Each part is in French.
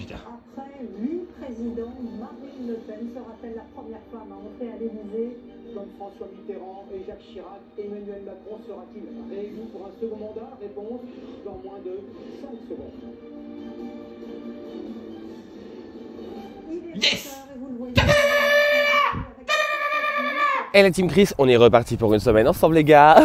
putain. Après 8 présidents, Marine Le Pen sera-t-elle la première femme à entrer à l'Élysée? Comme François Mitterrand et Jacques Chirac, Emmanuel Macron sera-t-il réélu pour un second mandat? Réponse dans moins de 5 secondes. Yes! Et vous le voyez, Et la team Chris, on est reparti pour une semaine ensemble les gars.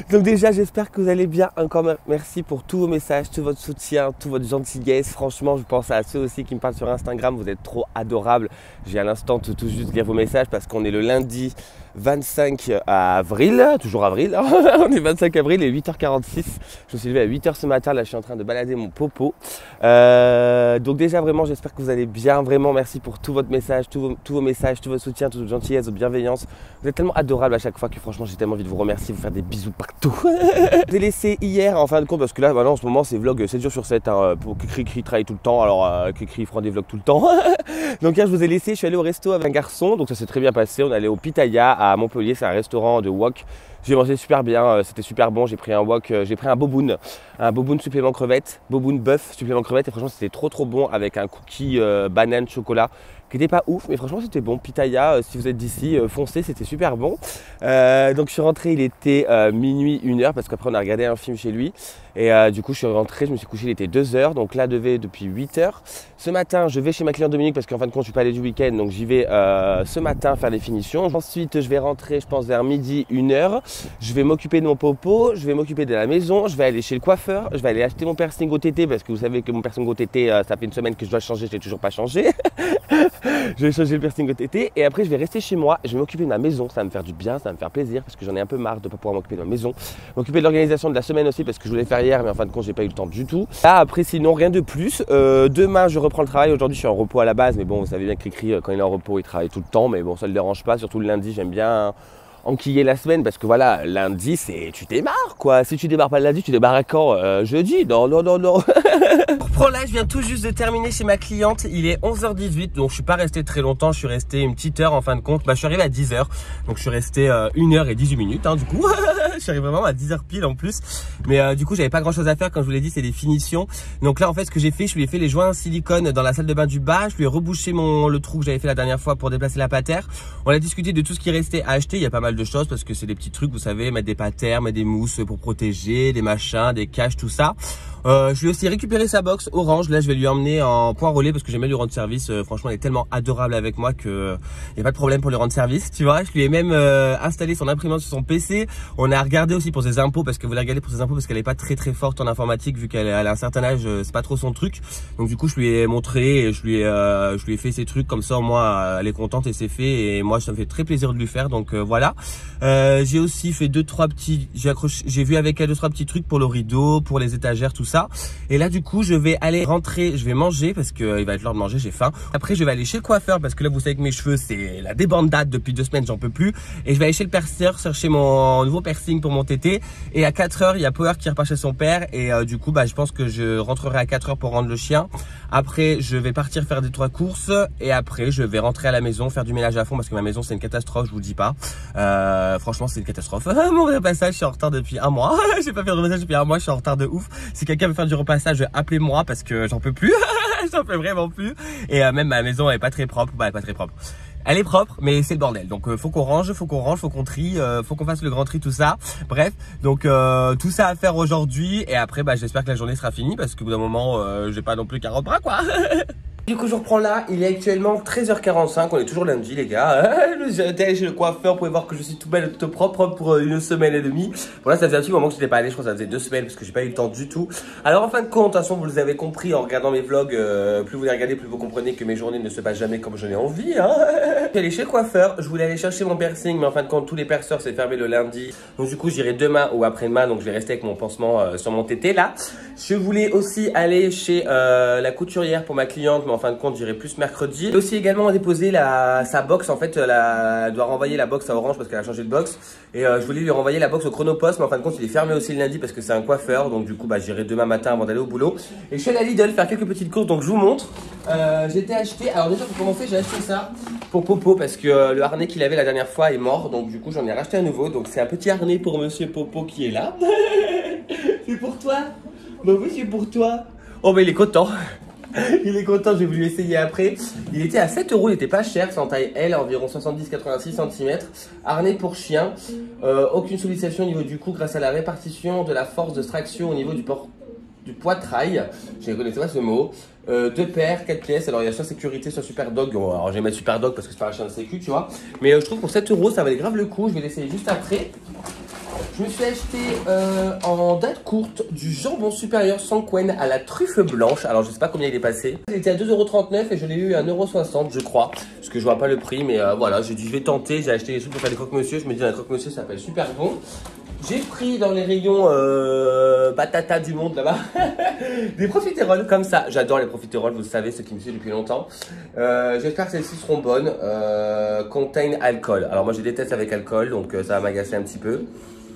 Donc déjà j'espère que vous allez bien, encore merci pour tous vos messages, tout votre soutien, tout votre gentillesse. Franchement je pense à ceux aussi qui me parlent sur Instagram, vous êtes trop adorables. J'ai à l'instant tout juste lire vos messages parce qu'on est le lundi 25 avril, toujours avril, on est 25 avril et 8h46. Je me suis levé à 8h ce matin, là je suis en train de balader mon popo. Donc déjà vraiment j'espère que vous allez bien, vraiment merci pour tout votre message, tous vos messages, tout votre soutien, toute votre gentillesse, votre bienveillance. Vous êtes tellement adorables à chaque fois que franchement j'ai tellement envie de vous remercier, vous faire des bisous partout. Je l'ai laissé hier en fin de compte parce que là maintenant en ce moment c'est vlog 7 jours sur 7 hein, pour Cricri travaille tout le temps, alors Cricri fera des vlogs tout le temps. Donc hier je vous ai laissé, je suis allé au resto avec un garçon, donc ça s'est très bien passé, on est allé au Pitaya à Montpellier, c'est un restaurant de wok. J'ai mangé super bien, c'était super bon, j'ai pris un wok, j'ai pris un boboon supplément crevette, boboon bœuf supplément crevette et franchement c'était trop bon avec un cookie banane chocolat qui n'était pas ouf mais franchement c'était bon. Pitaya, si vous êtes d'ici, foncez, c'était super bon. Donc je suis rentré, il était minuit 1h parce qu'après on a regardé un film chez lui et du coup je suis rentré, je me suis couché, il était 2h donc là depuis 8h. Ce matin je vais chez ma cliente Dominique parce qu'en fin de compte je suis pas allé du week-end donc j'y vais ce matin faire des finitions. Ensuite je vais rentrer je pense vers midi 1h. Je vais m'occuper de mon popo, je vais m'occuper de la maison, je vais aller chez le coiffeur, je vais aller acheter mon piercing OTT parce que vous savez que mon piercing OTT ça fait une semaine que je dois changer, je l'ai toujours pas changé. Je vais changer le piercing OTT et après je vais rester chez moi, je vais m'occuper de ma maison, ça va me faire du bien, ça va me faire plaisir parce que j'en ai un peu marre de ne pas pouvoir m'occuper de ma maison. M'occuper de l'organisation de la semaine aussi parce que je voulais faire hier mais en fin de compte j'ai pas eu le temps du tout. Là après sinon rien de plus, demain je reprends le travail, aujourd'hui je suis en repos à la base mais bon vous savez bien que Cricri quand il est en repos il travaille tout le temps mais bon ça ne le dérange pas, surtout le lundi j'aime bien enquiller la semaine parce que voilà lundi c'est tu démarres quoi, si tu démarres pas le lundi tu démarres à quand jeudi, non. Pour là je viens tout juste de terminer chez ma cliente, il est 11h18 donc je suis pas resté très longtemps, je suis resté une petite heure en fin de compte, je suis arrivé à 10h donc je suis resté 1h18 hein, du coup je suis arrivé vraiment à 10h pile en plus mais du coup j'avais pas grand chose à faire comme je vous l'ai dit, c'est des finitions. Donc là en fait ce que j'ai fait, je lui ai fait les joints en silicone dans la salle de bain du bas, je lui ai rebouché le trou que j'avais fait la dernière fois pour déplacer la patère. On a discuté de tout ce qui restait à acheter, il y a pas mal de choses parce que c'est des petits trucs vous savez, mettre des patères, mettre des mousses pour protéger, des machins, des caches, tout ça. Je lui ai aussi récupéré sa box orange, là je vais lui emmener en point relais parce que j'aime bien lui rendre service, franchement elle est tellement adorable avec moi que y a pas de problème pour lui rendre service, tu vois. Je lui ai même installé son imprimante sur son PC, on a regardé aussi pour ses impôts parce que vous la regardez pour ses impôts parce qu'elle est pas très forte en informatique vu qu'elle a un certain âge, c'est pas trop son truc. Donc du coup je lui ai montré et je lui ai fait ses trucs comme ça, moi elle est contente et c'est fait et moi ça me fait très plaisir de lui faire donc voilà. J'ai aussi fait j'ai vu avec elle 2-3 petits trucs pour le rideau, pour les étagères, tout ça. Et là du coup je vais aller rentrer, je vais manger parce que il va être l'heure de manger, j'ai faim. Après je vais aller chez le coiffeur parce que là vous savez que mes cheveux c'est la débandade depuis 2 semaines, j'en peux plus. Et je vais aller chez le perceur chercher mon nouveau piercing pour mon tété. Et à 4h il y a Power qui repart chez son père et du coup je pense que je rentrerai à 4h pour rendre le chien. Après je vais partir faire 2-3 courses et après je vais rentrer à la maison, faire du ménage à fond parce que ma maison c'est une catastrophe, je vous le dis pas. Franchement c'est une catastrophe. Mon repassage, je suis en retard depuis 1 mois. J'ai pas fait de repassage depuis 1 mois, je suis en retard de ouf. Si quelqu'un veut faire du repassage, appelez-moi parce que j'en peux plus. J'en peux vraiment plus. Et même ma maison elle est pas très propre. Bah elle est pas très propre. Elle est propre mais c'est le bordel. Donc faut qu'on range, faut qu'on trie, faut qu'on fasse le grand tri, tout ça. Bref, donc tout ça à faire aujourd'hui et après j'espère que la journée sera finie parce qu'au bout d'un moment j'ai pas non plus 40 bras quoi. Du coup je reprends là, il est actuellement 13h45, on est toujours lundi les gars. J'étais allé chez le coiffeur, vous pouvez voir que je suis tout belle, tout propre pour 1 semaine et demie. Bon là ça faisait un petit moment que je n'étais pas allé, je crois que ça faisait 2 semaines parce que j'ai pas eu le temps du tout. Alors en fin de compte, de toute façon vous l'avez compris en regardant mes vlogs, plus vous les regardez, plus vous comprenez que mes journées ne se passent jamais comme je n'ai envie hein. Je suis allé chez le coiffeur, je voulais aller chercher mon piercing mais en fin de compte tous les perceurs c'est fermé le lundi. Donc du coup j'irai demain ou après-demain, donc je vais rester avec mon pansement sur mon tété là. Je voulais aussi aller chez la couturière pour ma cliente mais en fin de compte j'irai plus mercredi. J'ai aussi également déposé sa box, en fait elle doit renvoyer la box à Orange parce qu'elle a changé de box. Et je voulais lui renvoyer la box au Chronopost, mais en fin de compte il est fermé aussi le lundi parce que c'est un coiffeur. Donc du coup bah, j'irai demain matin avant d'aller au boulot. Et je suis allé à Lidl faire quelques petites courses, donc je vous montre. J'étais acheté, alors déjà pour commencer j'ai acheté ça pour Popo parce que le harnais qu'il avait la dernière fois est mort. Donc du coup j'en ai racheté un nouveau. Donc c'est un petit harnais pour monsieur Popo qui est là. C'est pour toi? Bah oui c'est pour toi. Oh bah il est content. Il est content, j'ai voulu essayer après. Il était à 7 €, il était pas cher, c'est en taille L, environ 70-86 cm. Harnais pour chien. Aucune sollicitation au niveau du cou grâce à la répartition de la force de traction au niveau du poitrail. Je ne connaissais pas ce mot. 2 paires, 4 pièces. Alors il y a soit sécurité, soit super dog. Bon, alors je vais mettre super dog parce que c'est pas un chien de sécu, tu vois. Mais je trouve pour 7 € ça valait grave le coup. Je vais l'essayer juste après. Je me suis acheté en date courte du jambon supérieur Sanquen à la truffe blanche. Alors je sais pas combien il est passé. Il était à 2,39 € et je l'ai eu à 1,60 € je crois. Parce que je vois pas le prix, mais voilà, j'ai dit je vais tenter. J'ai acheté les trucs pour faire des croque-monsieur. Je me dis un croque-monsieur ça s'appelle super bon. J'ai pris dans les rayons batata du monde là-bas des profiteroles comme ça. J'adore les profiteroles, vous le savez, ceux qui me suivent depuis longtemps. J'espère que celles-ci seront bonnes. Contain alcool. Alors moi je déteste avec alcool, donc ça va m'agacer un petit peu.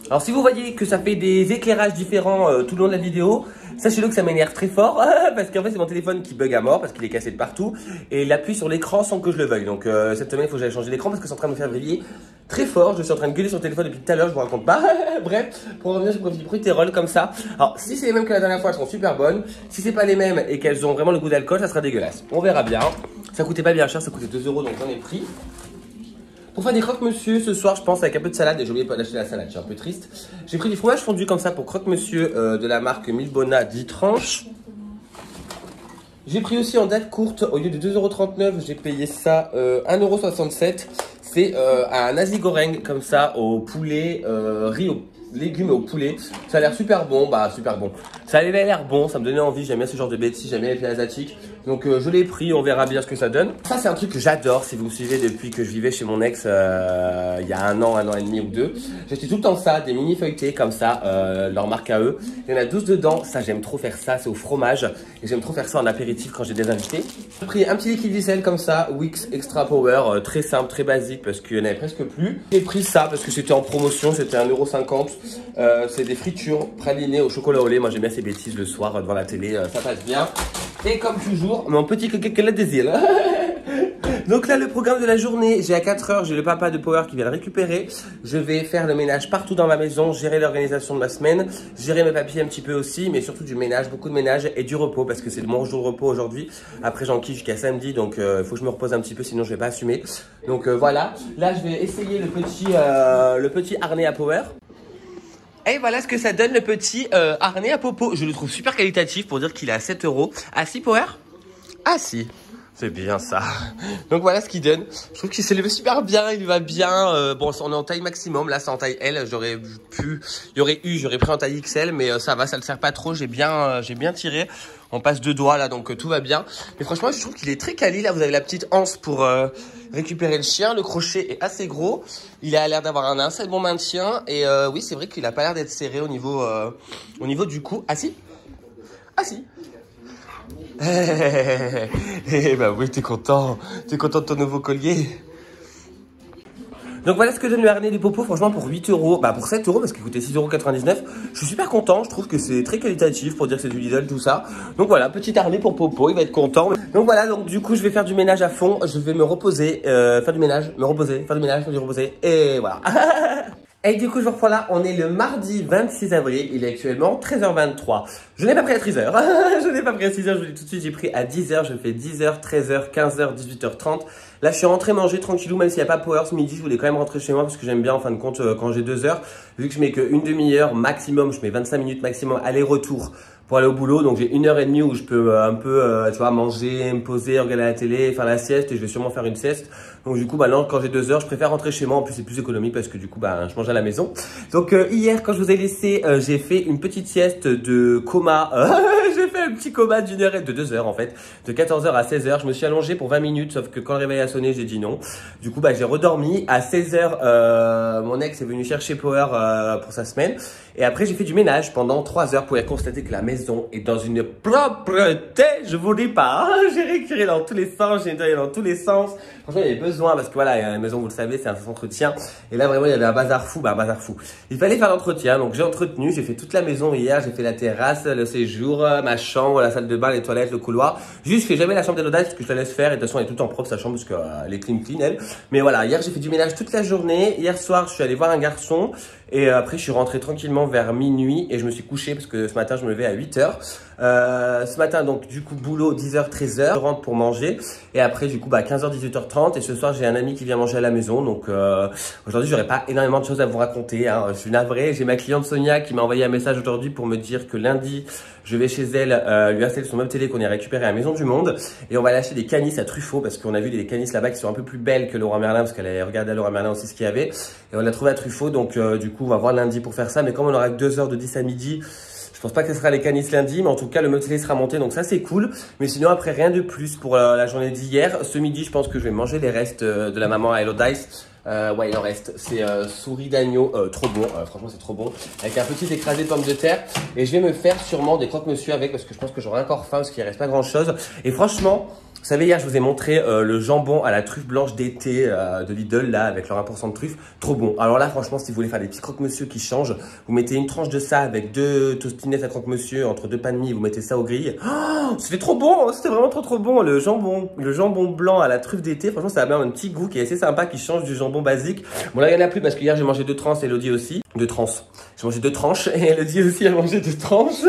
Alors si vous voyez que ça fait des éclairages différents tout le long de la vidéo, sachez-le que ça m'énerve très fort parce qu'en fait c'est mon téléphone qui bug à mort parce qu'il est cassé de partout et il appuie sur l'écran sans que je le veuille. Donc cette semaine il faut que j'aille changer l'écran parce que c'est en train de me faire vriller très fort. Je suis en train de gueuler sur le téléphone depuis tout à l'heure, je vous raconte pas. Bref, pour revenir sur les profiteroles comme ça. Alors si c'est les mêmes que la dernière fois, elles seront super bonnes. Si c'est pas les mêmes et qu'elles ont vraiment le goût d'alcool, ça sera dégueulasse. On verra bien. Ça coûtait pas bien cher, ça coûtait 2 € donc j'en ai pris. Pour faire des croque-monsieur ce soir, je pense avec un peu de salade, et j'ai oublié d'acheter la salade, je suis un peu triste. J'ai pris du fromage fondu comme ça pour croque-monsieur de la marque Milbona 10 tranches. J'ai pris aussi en date courte, au lieu de 2,39 €, j'ai payé ça 1,67 €. C'est un nasi goreng comme ça au poulet, riz aux légumes et au poulet. Ça a l'air super bon, bah super bon. Ça avait l'air bon, ça me donnait envie, j'aime bien ce genre de bêtises, j'aime bien les plats asiatiques. Donc je l'ai pris, on verra bien ce que ça donne. Ça c'est un truc que j'adore, si vous me suivez depuis que je vivais chez mon ex il y a un an et demi ou deux. J'achetais tout le temps ça, des mini feuilletés comme ça, leur marque à eux. Il y en a 12 dedans, ça j'aime trop faire ça, c'est au fromage. Et j'aime trop faire ça en apéritif quand j'ai des invités. J'ai pris un petit liquide vaisselle comme ça, Wix Extra Power, très simple, très basique parce qu'il n'y en avait presque plus. J'ai pris ça parce que c'était en promotion, c'était 1,50 €. C'est des fritures pralinées au chocolat au lait. Moi j'aime bien ces bêtises le soir devant la télé, ça passe bien. Et comme toujours, mon petit coquelet des îles. Donc là, le programme de la journée, j'ai à 4 h, j'ai le papa de Power qui vient le récupérer. Je vais faire le ménage partout dans ma maison, gérer l'organisation de ma semaine, gérer mes papiers un petit peu aussi, mais surtout du ménage, beaucoup de ménage et du repos parce que c'est mon jour de repos aujourd'hui. Après, j'en kiffe jusqu'à samedi, donc il faut que je me repose un petit peu, sinon je vais pas assumer. Donc voilà, là, je vais essayer le petit harnais à Power. Et voilà ce que ça donne le petit harnais à Popo. Je le trouve super qualitatif pour dire qu'il est à 7 €. Ah si Power? Ah si. C'est bien ça. Donc voilà ce qu'il donne. Je trouve qu'il s'est levé super bien, il va bien. Bon, on est en taille maximum, là c'est en taille L. J'aurais pris en taille XL, mais ça va, ça le sert pas trop. J'ai bien tiré. On passe 2 doigts là, donc tout va bien. Mais franchement, je trouve qu'il est très quali. Là, vous avez la petite anse pour récupérer le chien. Le crochet est assez gros. Il a l'air d'avoir un assez bon maintien. Et oui, c'est vrai qu'il a pas l'air d'être serré au niveau du cou. Ah si? Ah si? Eh bah oui, t'es content de ton nouveau collier. Donc voilà ce que donne le harnais du Popo, franchement pour 8 €, bah pour 7 € parce qu'il coûtait 6,99 €. Je suis super content, je trouve que c'est très qualitatif pour dire que c'est du Lidl, tout ça. Donc voilà, petit harnais pour Popo, il va être content. Donc voilà, donc du coup je vais faire du ménage à fond, je vais me reposer, faire du ménage, me reposer, faire du ménage, faire du reposer, et voilà. Et du coup, je vous reprends là, on est le mardi 26 avril, il est actuellement 13h23. Je n'ai pas pris à 13h, je n'ai pas pris à 6h, je vous dis tout de suite, j'ai pris à 10h, je fais 10h, 13h, 15h, 18h30. Là, je suis rentré manger tranquillou, même s'il n'y a pas Power ce midi, je voulais quand même rentrer chez moi parce que j'aime bien, en fin de compte, quand j'ai 2 heures, vu que je mets qu'une demi-heure maximum, je mets 25 minutes maximum aller-retour pour aller au boulot, donc j'ai 1h30 où je peux un peu, tu vois, manger, me poser, regarder la télé, faire la sieste et je vais sûrement faire une sieste. Donc du coup, bah non, quand j'ai 2 heures, je préfère rentrer chez moi. En plus, c'est plus économique parce que du coup, bah, je mange à la maison. Donc hier, quand je vous ai laissé, j'ai fait une petite sieste de coma. J'ai fait Un petit coma d'une heure et de 2 heures en fait, de 14h à 16h. Je me suis allongé pour 20 minutes, sauf que quand le réveil a sonné, j'ai dit non. Du coup, j'ai redormi. À 16h, mon ex est venu chercher Power pour sa semaine. Et après, j'ai fait du ménage pendant 3 heures pour constater que la maison est dans une propreté. Je vous dis pas. J'ai récuré dans tous les sens, j'ai nettoyé dans tous les sens. Franchement, il y avait besoin parce que voilà, la maison, vous le savez, c'est un entretien. Et là, vraiment, il y avait un bazar fou. Un bazar fou. Il fallait faire l'entretien. Donc, j'ai entretenu. J'ai fait toute la maison hier. J'ai fait la terrasse, le séjour, ma chambre, la salle de bain, les toilettes, le couloir. Juste, je fais jamais la chambre d'Elodie parce que je la laisse faire. Et de toute façon, elle est toute en propre, sa chambre, parce qu'elle est clean, elle. Mais voilà, hier, j'ai fait du ménage toute la journée. Hier soir, je suis allé voir un garçon. Et après, je suis rentré tranquillement vers minuit et je me suis couché parce que ce matin, je me levais à 8h. Ce matin, donc, du coup, boulot 10h, 13h. Je rentre pour manger. Et après, du coup, 15h, 18h30. Et ce soir, j'ai un ami qui vient manger à la maison. Donc, aujourd'hui, j'aurai pas énormément de choses à vous raconter. Hein. Je suis navré. J'ai ma cliente Sonia qui m'a envoyé un message aujourd'hui pour me dire que lundi, je vais chez elle lui installer son meuble télé qu'on a récupéré à la Maison du Monde. Et on va aller acheter des canisses à Truffaut parce qu'on a vu des canisses là-bas qui sont un peu plus belles que Leroy Merlin parce qu'elle avait regardé à Leroy Merlin aussi ce qu'il y avait. Et on l'a trouvé à Truffaut. Donc, du coup, on va voir lundi pour faire ça. Mais comme on aura que 2 heures de 10 à midi, je pense pas que ce sera les canisses lundi, mais en tout cas, le meuble télé sera monté, donc ça, c'est cool. Mais sinon, après, rien de plus pour la journée d'hier. Ce midi, je pense que je vais manger les restes de la maman à Elodie. Ouais, il en reste. C'est souris d'agneau, trop bon. Franchement, c'est trop bon. Avec un petit écrasé de pommes de terre. Et je vais me faire sûrement des croque-monsieur avec parce que je pense que j'aurai encore faim parce qu'il ne reste pas grand-chose. Et franchement, vous savez, hier, je vous ai montré le jambon à la truffe blanche d'été de Lidl, là, avec leur 1% de truffe. Trop bon. Alors là, franchement, si vous voulez faire des petits croque-monsieur qui changent, vous mettez une tranche de ça avec 2 tostinettes à croque-monsieur entre 2 pains de mie, vous mettez ça au grill. Oh, c'était trop bon. C'était vraiment trop bon. Le jambon blanc à la truffe d'été, franchement, ça a bien un petit goût qui est assez sympa, qui change du jambon basique. Bon, là, il n'y en a plus parce que hier, j'ai mangé 2 tranches et Elodie aussi. 2 tranches. J'ai mangé 2 tranches et Elodie aussi a mangé 2 tranches.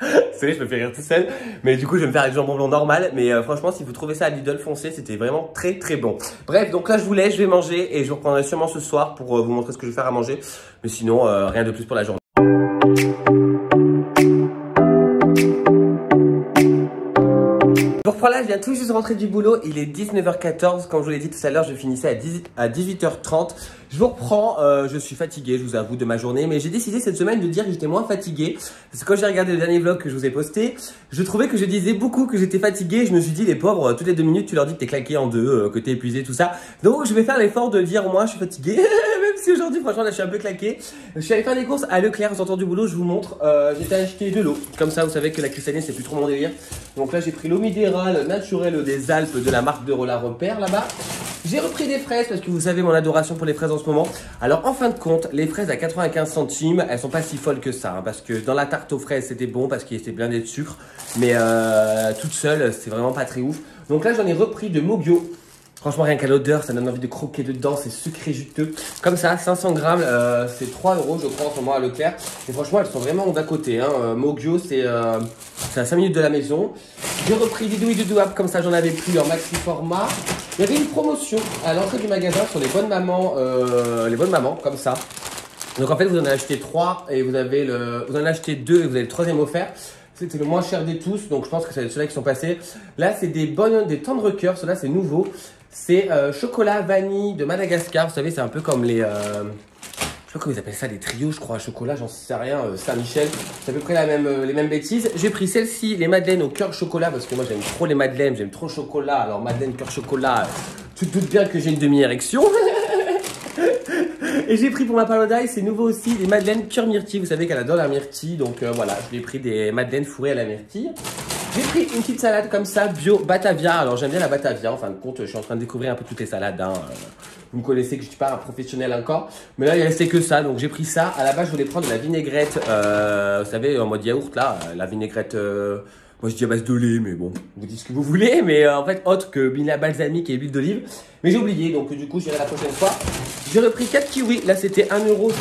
Vous savez, je me fais rire tout seul. Mais du coup, je vais me faire avec du jambon blanc normal. Mais franchement, si vous trouvez ça à Lidl, foncez. C'était vraiment très bon. Bref, donc là, je vous laisse. Je vais manger et je vous reprendrai sûrement ce soir pour vous montrer ce que je vais faire à manger. Mais sinon, rien de plus pour la journée. Voilà, je viens tout juste de rentrer du boulot, il est 19h14, comme je vous l'ai dit tout à l'heure, je finissais à 18h30. Je vous reprends, je suis fatigué, je vous avoue, de ma journée, mais j'ai décidé cette semaine de dire que j'étais moins fatigué. Parce que quand j'ai regardé le dernier vlog que je vous ai posté, je trouvais que je disais beaucoup que j'étais fatigué. Je me suis dit, les pauvres, toutes les 2 minutes, tu leur dis que t'es claqué en deux, que t'es épuisé, tout ça. Donc, je vais faire l'effort de dire, moi, je suis fatigué. Même si aujourd'hui, franchement, là, je suis un peu claqué. Je suis allé faire des courses à Leclerc, en sortant du boulot, je vous montre. J'ai acheté de l'eau. Comme ça, vous savez que la cristalline, c'est plus trop mon délire. Donc là, j'ai pris l'eau minérale naturelle des Alpes de la marque de Rola Repère là-bas. J'ai repris des fraises parce que vous savez mon adoration pour les fraises en ce moment. Alors en fin de compte, les fraises à 95 centimes, elles sont pas si folles que ça. Hein, parce que dans la tarte aux fraises, c'était bon parce qu'il était blindé de sucre. Mais toute seule, c'est vraiment pas très ouf. Donc là, j'en ai repris de Mogyo. Franchement, rien qu'à l'odeur, ça donne envie de croquer dedans. C'est sucré juteux. Comme ça, 500 grammes, c'est 3 € je crois en ce moment à Leclerc. Et franchement, elles sont vraiment d'à côté. Hein. Mogyo, c'est à 5 minutes de la maison. J'ai repris des douilles de douab, comme ça j'en avais plus en maxi format. Il y avait une promotion à l'entrée du magasin sur les bonnes mamans, comme ça. Donc en fait, vous en avez acheté 3 et vous en avez acheté 2 et vous avez le 3e offert. C'était le moins cher des tous, donc je pense que c'est ceux-là qui sont passés. Là, c'est des tendres cœurs. Ceux-là, c'est nouveau. C'est chocolat vanille de Madagascar. Vous savez, c'est un peu comme les... je sais pas comment ils appellent ça, les trios, je crois, à chocolat, j'en sais rien, Saint-Michel. C'est à peu près les mêmes bêtises. J'ai pris celle-ci, les madeleines au cœur chocolat, parce que moi j'aime trop les madeleines, j'aime trop le chocolat. Alors madeleine cœur chocolat, tu te doutes bien que j'ai une demi-érection. Et j'ai pris pour ma Paradise, c'est nouveau aussi, des madeleines cœur myrtille. Vous savez qu'elle adore la myrtille, donc voilà, je lui ai pris des madeleines fourrées à la myrtille. J'ai pris une petite salade comme ça, bio Batavia. Alors j'aime bien la Batavia, en fin de compte, je suis en train de découvrir un peu toutes les salades. Hein. Vous me connaissez que je ne suis pas un professionnel encore. Mais là, il restait que ça, donc j'ai pris ça. À la base, je voulais prendre de la vinaigrette, vous savez, en mode yaourt, là, la vinaigrette... moi, je dis à base de lait, mais bon, vous dites ce que vous voulez. Mais en fait, autre que la balsamique et l'huile d'olive. Mais j'ai oublié, donc du coup, j'irai la prochaine fois. J'ai repris 4 kiwis. Là, c'était 1,59 €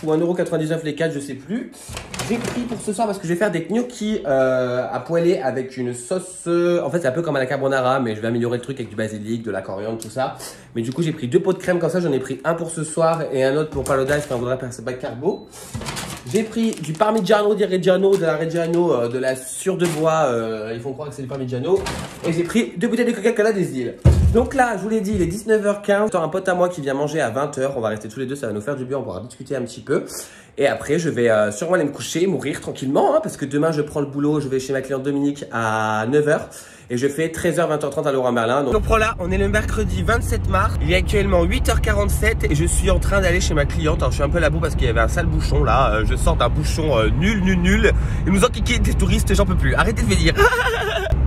ou 1,99 € les 4, je sais plus. J'ai pris pour ce soir parce que je vais faire des gnocchis à poêler avec une sauce. En fait, c'est un peu comme à la carbonara, mais je vais améliorer le truc avec du basilic, de la coriandre, tout ça. Mais du coup, j'ai pris 2 pots de crème comme ça. J'en ai pris un pour ce soir et un autre pour Paradise quand on voudrait faire ce bac carbo. J'ai pris du parmigiano di Reggiano, de la Reggiano, de la sûre de bois. Ils font croire que c'est du parmigiano. Et j'ai pris 2 bouteilles de Coca-Cola des îles. Donc là, je vous l'ai dit, il est 19h15. J'ai un pote à moi qui vient manger à 20h. On va rester tous les deux, ça va nous faire du bien, on pourra discuter un petit peu. Et après, je vais sûrement aller me coucher, mourir tranquillement, hein, parce que demain, je prends le boulot, je vais chez ma cliente Dominique à 9h. Et je fais 13h, 20h30 à Leroy Merlin. Donc là, on est le mercredi 27 mars. Il est actuellement 8h47 et je suis en train d'aller chez ma cliente. Alors, je suis un peu là-bout parce qu'il y avait un sale bouchon là. Je sors d'un bouchon nul. Ils nous ont kické des touristes, j'en peux plus. Arrêtez de venir.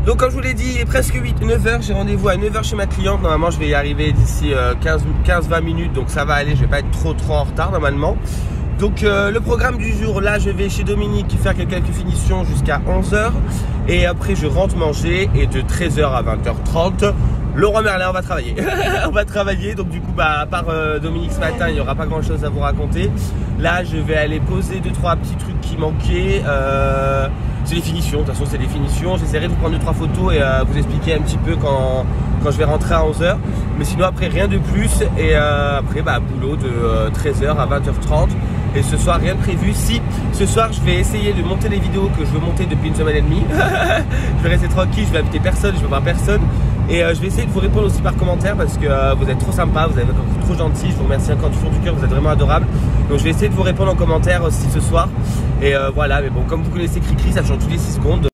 Donc comme je vous l'ai dit, il est presque 9h. J'ai rendez-vous à 9h chez ma cliente. Normalement, je vais y arriver d'ici 15-20 minutes. Donc ça va aller, je vais pas être trop en retard normalement. Donc le programme du jour, là je vais chez Dominique faire quelques finitions jusqu'à 11h. Et après je rentre manger et de 13h à 20h30, Leroy Merlin, on va travailler. On va travailler, donc du coup à part Dominique ce matin, il n'y aura pas grand chose à vous raconter. Là je vais aller poser 2-3 petits trucs qui manquaient. C'est les finitions, de toute façon c'est les finitions. J'essaierai de vous prendre 2-3 photos et vous expliquer un petit peu quand je vais rentrer à 11h. Mais sinon après rien de plus. Et après boulot de 13h à 20h30. Et ce soir rien de prévu. Si ce soir je vais essayer de monter les vidéos que je veux monter depuis une semaine et demie. Je vais rester tranquille, je vais inviter personne, je vais voir personne. Et je vais essayer de vous répondre aussi par commentaire parce que vous êtes trop sympa, vous êtes encore trop gentil. Je vous remercie encore du fond du cœur, vous êtes vraiment adorable. Donc je vais essayer de vous répondre en commentaire aussi ce soir. Et voilà, mais bon, comme vous connaissez Cricri, ça change tous les 6 secondes.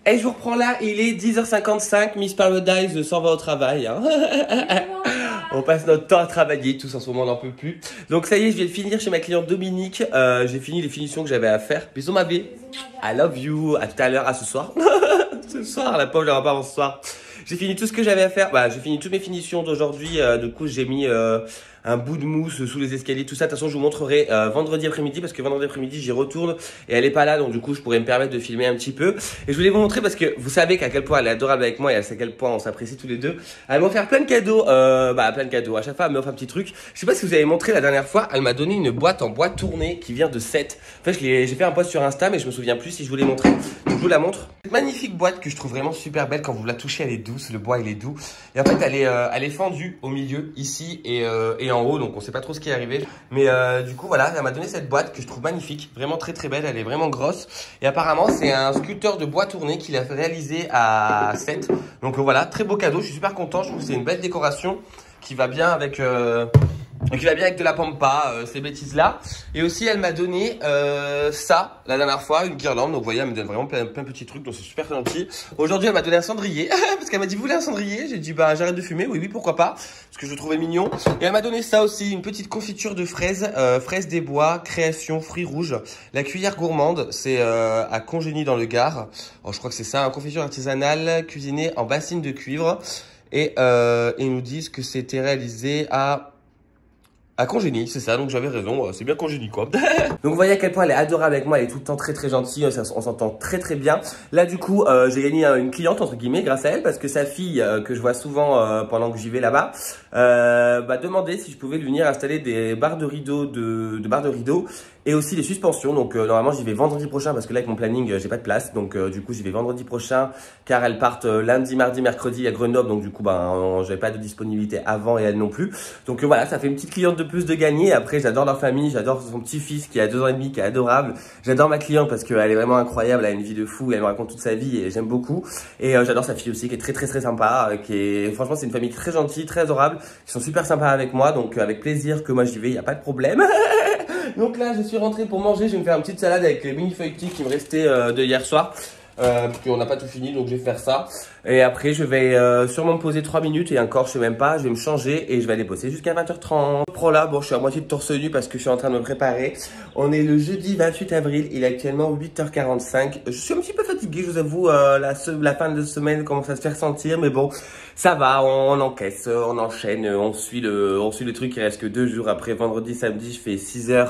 Et je vous reprends là, il est 10h55, Miss Paradise s'en va au travail. Hein. On passe notre temps à travailler, tous en ce moment on n'en peut plus. Donc ça y est, je viens de finir chez ma cliente Dominique. J'ai fini les finitions que j'avais à faire. Bisous ma vie. I love you. À tout à l'heure, à ce soir. Ce soir, la pauvre, je la vois pas avant ce soir. J'ai fini tout ce que j'avais à faire. J'ai fini toutes mes finitions d'aujourd'hui. Du coup, j'ai mis un bout de mousse sous les escaliers, tout ça. De toute façon, je vous montrerai vendredi après-midi parce que vendredi après-midi, j'y retourne et elle est pas là. Donc du coup, je pourrais me permettre de filmer un petit peu. Et je voulais vous montrer parce que vous savez qu'à quel point elle est adorable avec moi et à quel point on s'apprécie tous les deux. Elle m'a offert plein de cadeaux. Plein de cadeaux. À chaque fois, elle m'offre un petit truc. Je sais pas si vous avez montré la dernière fois. Elle m'a donné une boîte en bois tournée qui vient de 7. En fait, j'ai fait un post sur Insta, mais je me souviens plus si je vous l'ai montré. Donc, je vous la montre. Cette magnifique boîte que je trouve vraiment super belle. Quand vous la touchez, elle est douce. Le bois, il est doux. Et en fait, elle est fendue au milieu, ici et en haut. Donc, on sait pas trop ce qui est arrivé. Mais du coup, voilà, elle m'a donné cette boîte que je trouve magnifique. Vraiment très très belle. Elle est vraiment grosse. Et apparemment, c'est un sculpteur de bois tourné qu'il a réalisé à 7. Donc voilà, très beau cadeau. Je suis super content. Je trouve que c'est une belle décoration qui va bien avec de la pampa, ces bêtises-là. Et aussi, elle m'a donné ça, la dernière fois, une guirlande. Donc, vous voyez, elle me donne vraiment plein de petits trucs. Donc, c'est super gentil. Aujourd'hui, elle m'a donné un cendrier. Parce qu'elle m'a dit, vous voulez un cendrier? J'ai dit, j'arrête de fumer. Oui, pourquoi pas. Parce que je le trouvais mignon. Et elle m'a donné ça aussi, une petite confiture de fraises. Fraises des bois, création, fruits rouges. La cuillère gourmande, c'est à Congénie dans le Gard. Alors, je crois que c'est ça, une confiture artisanale cuisinée en bassine de cuivre. Et ils nous disent que c'était réalisé à Congénie, c'est ça, donc j'avais raison, c'est bien Congénie quoi. Donc vous voyez à quel point elle est adorable avec moi, elle est tout le temps très très gentille, on s'entend très très bien. Là du coup, j'ai gagné une cliente entre guillemets grâce à elle parce que sa fille, que je vois souvent pendant que j'y vais là-bas, m'a demandé si je pouvais lui venir installer des barres de rideaux, barres de rideaux et aussi des suspensions. Donc normalement j'y vais vendredi prochain parce que là avec mon planning j'ai pas de place. Donc du coup j'y vais vendredi prochain car elles partent lundi, mardi, mercredi à Grenoble. Donc du coup j'avais pas de disponibilité avant et elle non plus. Donc voilà, ça fait une petite cliente de plus de gagner. Après j'adore leur famille, j'adore son petit-fils qui a 2 ans et demi, qui est adorable. J'adore ma cliente parce qu'elle est vraiment incroyable, elle a une vie de fou, elle me raconte toute sa vie et j'aime beaucoup. Et j'adore sa fille aussi qui est très très très sympa, franchement c'est une famille très gentille, très adorable, qui sont super sympas avec moi. Donc avec plaisir que moi j'y vais, il n'y a pas de problème. Donc là je suis rentré pour manger, je vais me faire une petite salade avec les mini feuilletis qui me restaient de hier soir. Parce qu'on n'a pas tout fini, donc je vais faire ça. Et après, je vais sûrement me poser 3 minutes et encore, je sais même pas, je vais me changer et je vais aller bosser jusqu'à 20h30. Pro là, bon, je suis à moitié de torse nu parce que je suis en train de me préparer. On est le jeudi 28 avril, il est actuellement 8h45. Je suis un petit peu fatigué, je vous avoue, la fin de semaine commence à se faire sentir, mais bon, ça va, on encaisse, on enchaîne, on suit le truc. Il reste que 2 jours après vendredi, samedi, je fais 6h.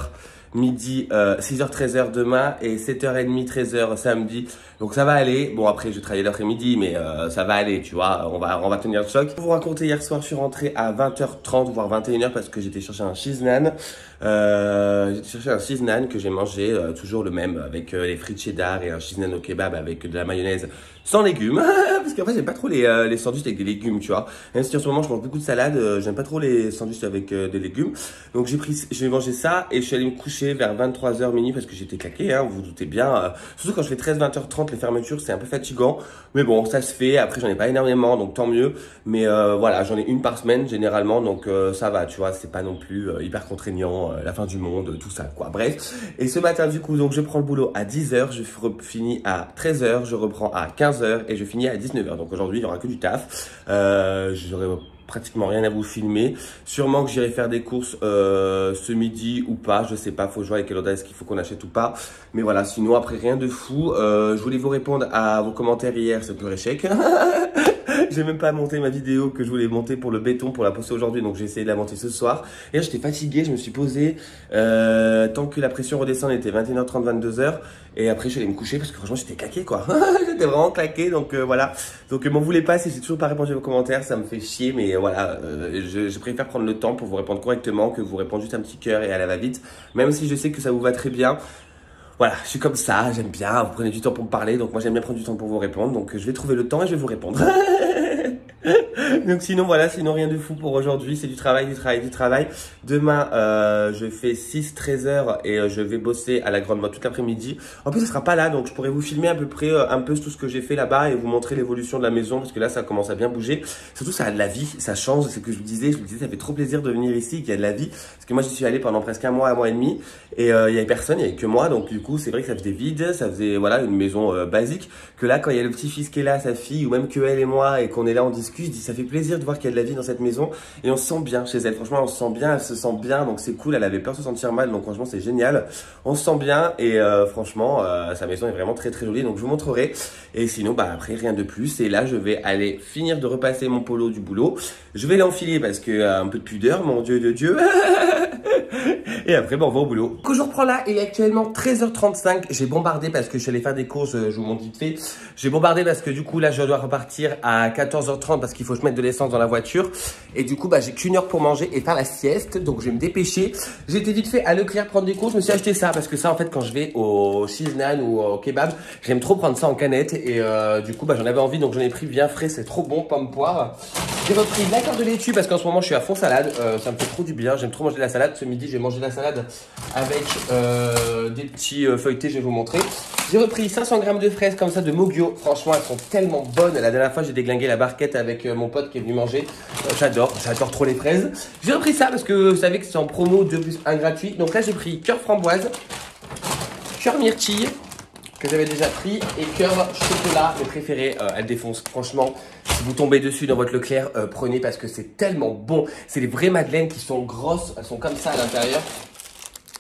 Midi, 6h, 13h demain et 7h30, 13h samedi. Donc ça va aller. Bon, après, je vais travailler l'après-midi, mais ça va aller, tu vois. On va tenir le choc. Pour vous raconter, hier soir, je suis rentré à 20h30, voire 21h parce que j'étais chercher un cheese naan. J'étais chercher un cheese naan que j'ai mangé, toujours le même, avec les frites cheddar et un cheese naan au kebab avec de la mayonnaise sans légumes. Parce qu'en fait, j'aime pas trop les sandwichs avec des légumes, tu vois. Même si en ce moment, je mange beaucoup de salade, j'aime pas trop les sandwichs avec des légumes. Donc j'ai mangé ça et je suis allé me coucher vers 23h minuit parce que j'étais claqué, hein, vous vous doutez bien. Surtout quand je fais 13-20h30 les fermetures, c'est un peu fatigant. Mais bon, ça se fait. Après, j'en ai pas énormément, donc tant mieux. Mais voilà, j'en ai une par semaine généralement, donc ça va, tu vois. C'est pas non plus hyper contraignant, la fin du monde, tout ça, quoi. Bref. Et ce matin, du coup, donc je prends le boulot à 10h, je finis à 13h, je reprends à 15h et je finis à 19h. Donc aujourd'hui, il n'y aura que du taf. J'aurai pratiquement rien à vous filmer. Sûrement que j'irai faire des courses ce midi ou pas, je sais pas, faut jouer avec quelle ordre est-ce qu'il faut qu'on achète ou pas. Mais voilà, sinon après rien de fou. Je voulais vous répondre à vos commentaires hier, c'est pur échec. J'ai même pas monté ma vidéo que je voulais monter pour le béton pour la poster aujourd'hui, donc j'ai essayé de la monter ce soir. Et là j'étais fatigué, je me suis posé tant que la pression redescend, il était 21h30, 22h. Et après je suis allé me coucher parce que franchement j'étais claqué quoi. J'étais vraiment claqué, donc voilà. Donc m'en voulez pas si j'ai toujours pas répondu à vos commentaires, ça me fait chier, mais voilà, je préfère prendre le temps pour vous répondre correctement que vous répondre juste un petit cœur et à la va-vite. Même si je sais que ça vous va très bien. Voilà, je suis comme ça, j'aime bien, vous prenez du temps pour me parler, donc moi j'aime bien prendre du temps pour vous répondre, donc je vais trouver le temps et je vais vous répondre. Donc sinon voilà, sinon rien de fou pour aujourd'hui, c'est du travail, du travail, du travail. Demain, je fais 6-13h et je vais bosser à la Grande Motte toute l'après-midi. En plus, ça sera pas là, donc je pourrais vous filmer à peu près un peu tout ce que j'ai fait là-bas et vous montrer l'évolution de la maison parce que là, ça commence à bien bouger. Surtout, ça a de la vie, ça change, c'est ce que je vous disais, ça fait trop plaisir de venir ici, qu'il y a de la vie. Parce que moi, j'y suis allé pendant presque un mois et demi et il y avait personne, il y avait que moi, donc du coup, c'est vrai que ça faisait vide, ça faisait voilà une maison basique. Que là, quand il y a le petit-fils qui est là, sa fille, ou même que elle et moi, et qu'on est là, on discute, je dis ça fait plaisir de voir qu'il y a de la vie dans cette maison et on se sent bien chez elle. Franchement, on se sent bien, elle se sent bien, donc c'est cool. Elle avait peur de se sentir mal, donc franchement, c'est génial. On se sent bien et franchement, sa maison est vraiment très très jolie, donc je vous montrerai. Et sinon, bah après, rien de plus. Et là, je vais aller finir de repasser mon polo du boulot. Je vais l'enfiler parce que un peu de pudeur, mon Dieu de Dieu. Et après, bon, on va au boulot. Que je reprends là, il est actuellement 13h35. J'ai bombardé parce que je suis allé faire des courses, je vous montre vite fait. J'ai bombardé parce que du coup, là, je dois repartir à 14h30 parce qu'il faut que je mette de l'essence dans la voiture. Et du coup, bah, j'ai qu'une heure pour manger et faire la sieste. Donc, je vais me dépêcher. J'ai été vite fait à Leclerc prendre des courses. Je me suis acheté ça parce que ça, en fait, quand je vais au cheese naan ou au kebab, j'aime trop prendre ça en canette. Et du coup, bah, j'en avais envie. Donc, j'en ai pris bien frais. C'est trop bon, pomme poire. J'ai repris de la carte de laitue parce qu'en ce moment, je suis à fond salade. Ça me fait trop du bien. J'aime trop manger de la salade. Ce midi, j'ai mangé de la salade avec des petits feuilletés. Je vais vous montrer. J'ai repris 500 grammes de fraises comme ça de Mogio. Franchement, elles sont tellement bonnes. La dernière fois, j'ai déglingué la barquette avec mon pote qui est venu manger. J'adore trop les fraises. J'ai repris ça parce que vous savez que c'est en promo 2 + 1 gratuit. Donc là, j'ai pris cœur framboise, cœur myrtille que j'avais déjà pris et cœur chocolat, mes préférés. Elles défoncent. Franchement, si vous tombez dessus dans votre Leclerc, prenez parce que c'est tellement bon. C'est les vraies madeleines qui sont grosses. Elles sont comme ça à l'intérieur.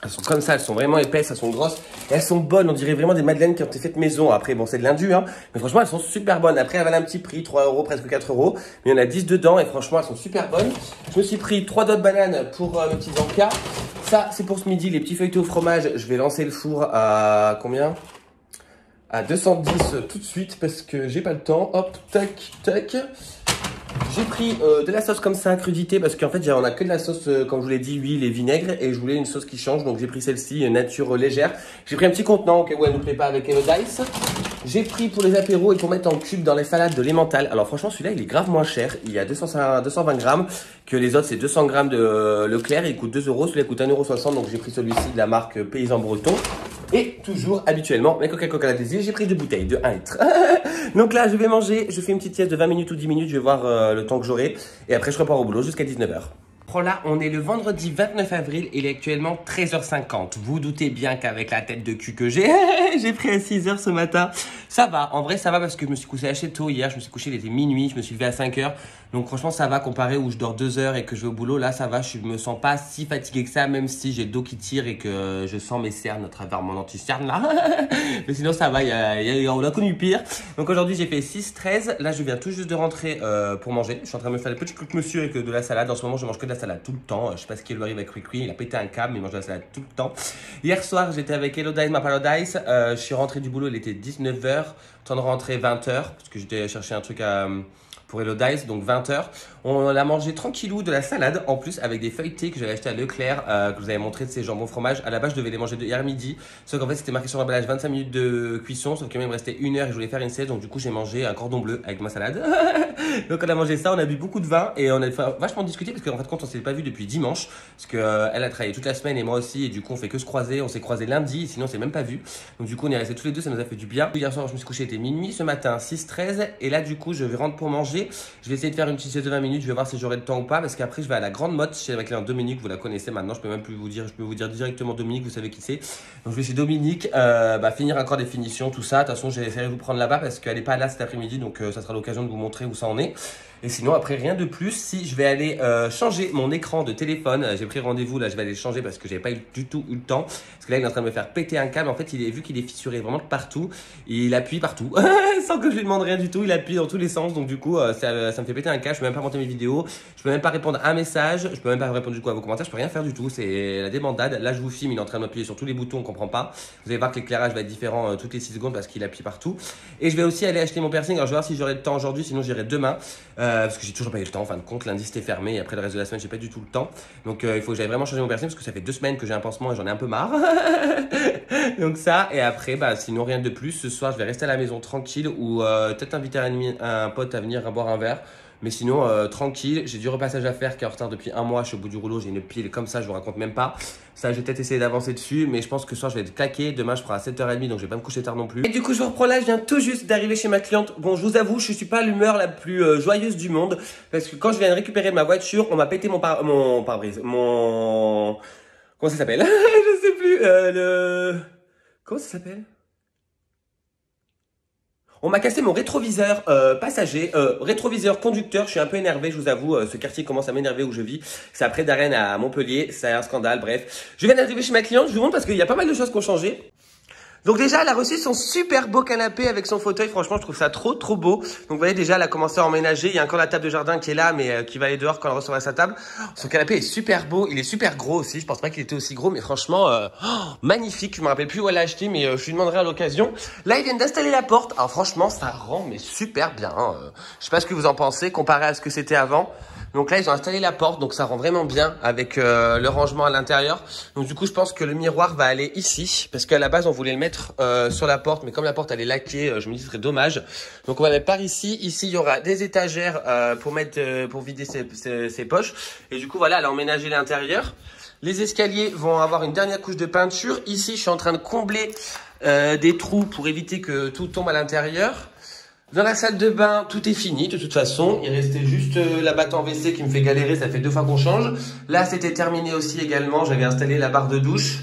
Elles sont comme ça, elles sont vraiment épaisses, elles sont grosses. Et elles sont bonnes, on dirait vraiment des madeleines qui ont été faites maison. Après, bon, c'est de l'indu, hein. Mais franchement, elles sont super bonnes. Après, elles valent un petit prix, 3 €, presque 4 €. Mais il y en a 10 dedans et franchement, elles sont super bonnes. Je me suis pris 3 doigts de banane pour mes petits encas. Ça, c'est pour ce midi, les petits feuilletés au fromage. Je vais lancer le four à combien? À 210 tout de suite parce que j'ai pas le temps. Hop, tac, tac. J'ai pris de la sauce comme ça, crudité, parce qu'en fait, on a que de la sauce, comme je vous l'ai dit, huile et vinaigre, et je voulais une sauce qui change, donc j'ai pris celle-ci, nature légère. J'ai pris un petit contenant, au cas où elle ne nous plaît pas avec Hello Dice. J'ai pris pour les apéros et pour mettre en cube dans les salades de l'emmental. Alors franchement, celui-là, il est grave moins cher. Il y a 220 grammes, que les autres, c'est 200 grammes de Leclerc, il coûte 2 €, celui-là coûte 1,60 €, donc j'ai pris celui-ci de la marque Paysan Breton. Et toujours, habituellement, mes Coca-Cola Désir, j'ai pris 2 bouteilles de 1 litre. Donc là, je vais manger, je fais une petite sieste de 20 minutes ou 10 minutes, je vais voir le temps que j'aurai. Et après, je repars au boulot jusqu'à 19h. Là, on est le vendredi 29 avril, il est actuellement 13h50. Vous doutez bien qu'avec la tête de cul que j'ai, j'ai pris à 6h ce matin. Ça va, en vrai ça va parce que je me suis couché assez tôt hier, je me suis couché, il était minuit, je me suis levé à 5h. Donc franchement ça va comparé où je dors 2 heures et que je vais au boulot, là ça va, je me sens pas si fatigué que ça, même si j'ai le dos qui tire et que je sens mes cernes à travers mon anti-cerne là. Mais sinon ça va, on a connu pire. Donc aujourd'hui j'ai fait 6-13, là je viens tout juste de rentrer pour manger. Je suis en train de me faire des petits croque monsieur avec de la salade. En ce moment je mange que de la salade tout le temps. Je sais pas ce qu'il lui arrive avec Cricri, il a pété un câble mais il mange de la salade tout le temps. Hier soir j'étais avec Elodice, ma Paradise. Je suis rentré du boulot, il était 19h, temps de rentrer 20h parce que j'étais chercher un truc pour Elodice, donc 20h. On a mangé tranquillou de la salade en plus avec des feuilletés que j'avais acheté à Leclerc, que je vous avais montré de ces jambons fromage. À la base, je devais les manger hier midi, sauf qu'en fait, c'était marqué sur l'emballage 25 minutes de cuisson, sauf que même il me restait 1 heure et je voulais faire une sieste, donc du coup, j'ai mangé un cordon bleu avec ma salade. Donc on a mangé ça, on a bu beaucoup de vin et on a vachement discuté parce qu'en fait, quand on s'est pas vu depuis dimanche, parce que elle a travaillé toute la semaine et moi aussi, et du coup, on fait que se croiser. On s'est croisé lundi, sinon on s'est même pas vu. Donc du coup, on est restés tous les deux, ça nous a fait du bien. Hier soir, je me suis couché, il était minuit. Ce matin, 6-13, et là, du coup, je rentre pour manger. Je vais essayer de faire une petite sieste de 20 minutes. Je vais voir si j'aurai le temps ou pas, parce qu'après, je vais à la Grande Motte chez ma cliente Dominique. Vous la connaissez maintenant. Je peux même plus vous dire. Je peux vous dire directement Dominique. Vous savez qui c'est. Donc je vais chez Dominique, finir encore des finitions, tout ça. De toute façon, j'essaierai de vous prendre là-bas parce qu'elle est pas là cet après-midi, donc ça sera l'occasion de vous montrer où ça en est. Et sinon, après, rien de plus. Si je vais aller changer mon écran de téléphone, j'ai pris rendez-vous, là, je vais aller le changer parce que j'avais pas du tout eu le temps. Parce que là, il est en train de me faire péter un câble. En fait, vu qu'il est fissuré vraiment de partout, il appuie partout. Sans que je lui demande rien du tout, il appuie dans tous les sens. Donc, du coup, ça me fait péter un câble. Je peux même pas monter mes vidéos. Je peux même pas répondre à un message. Je peux même pas répondre du coup à vos commentaires. Je peux rien faire du tout. C'est la débandade. Là, je vous filme, il est en train de m'appuyer sur tous les boutons, on comprend pas. Vous allez voir que l'éclairage va être différent toutes les 6 secondes parce qu'il appuie partout. Et je vais aussi aller acheter mon piercing. Alors, je vais voir si j'aurai le temps aujourd'hui, sinon j'irai demain. Parce que j'ai toujours pas eu le temps, en fin de compte, lundi c'était fermé et après le reste de la semaine j'ai pas du tout le temps. Donc il faut que j'aille vraiment changer mon piercing parce que ça fait 2 semaines que j'ai un pansement et j'en ai un peu marre. Donc ça, et après sinon rien de plus. Ce soir je vais rester à la maison tranquille ou peut-être inviter un pote à venir à boire un verre. Mais sinon, tranquille, j'ai du repassage à faire qui est en retard depuis 1 mois. Je suis au bout du rouleau, j'ai une pile comme ça, je vous raconte même pas. Ça, je vais peut-être essayer d'avancer dessus, mais je pense que ce soir, je vais être claqué. Demain, je ferai à 7h30, donc je vais pas me coucher tard non plus. Et du coup, je vous reprends là, je viens tout juste d'arriver chez ma cliente. Bon, je vous avoue, je suis pas l'humeur la plus joyeuse du monde. Parce que quand je viens de récupérer ma voiture, on m'a pété mon pare-brise. Comment ça s'appelle? Je sais plus. Comment ça s'appelle? On m'a cassé mon rétroviseur passager, rétroviseur conducteur. Je suis un peu énervé, je vous avoue. Ce quartier commence à m'énerver où je vis. C'est après d'Arène à Montpellier. C'est un scandale, bref. Je viens d'arriver chez ma cliente. Je vous montre parce qu'il y a pas mal de choses qui ont changé. Donc déjà, elle a reçu son super beau canapé avec son fauteuil. Franchement, je trouve ça trop beau. Donc vous voyez déjà, elle a commencé à emménager. Il y a encore la table de jardin qui est là, mais qui va aller dehors quand elle recevra sa table. Son canapé est super beau. Il est super gros aussi. Je pense pas qu'il était aussi gros, mais franchement, magnifique. Je me rappelle plus où elle l'a acheté, mais je lui demanderai à l'occasion. Là, ils viennent d'installer la porte. Alors franchement, ça rend mais super bien. Je sais pas ce que vous en pensez comparé à ce que c'était avant. Donc là, ils ont installé la porte, donc ça rend vraiment bien avec le rangement à l'intérieur. Donc du coup, je pense que le miroir va aller ici, parce qu'à la base, on voulait le mettre sur la porte, mais comme la porte elle est laquée, je me dis que ce serait dommage. Donc on va le mettre par ici. Ici, il y aura des étagères pour vider ses poches. Et du coup, voilà, elle a emménagé l'intérieur. Les escaliers vont avoir une dernière couche de peinture. Ici, je suis en train de combler des trous pour éviter que tout tombe à l'intérieur. Dans la salle de bain, tout est fini de toute façon. Il restait juste la batte en WC qui me fait galérer, ça fait 2 fois qu'on change. Là, c'était terminé aussi également. J'avais installé la barre de douche.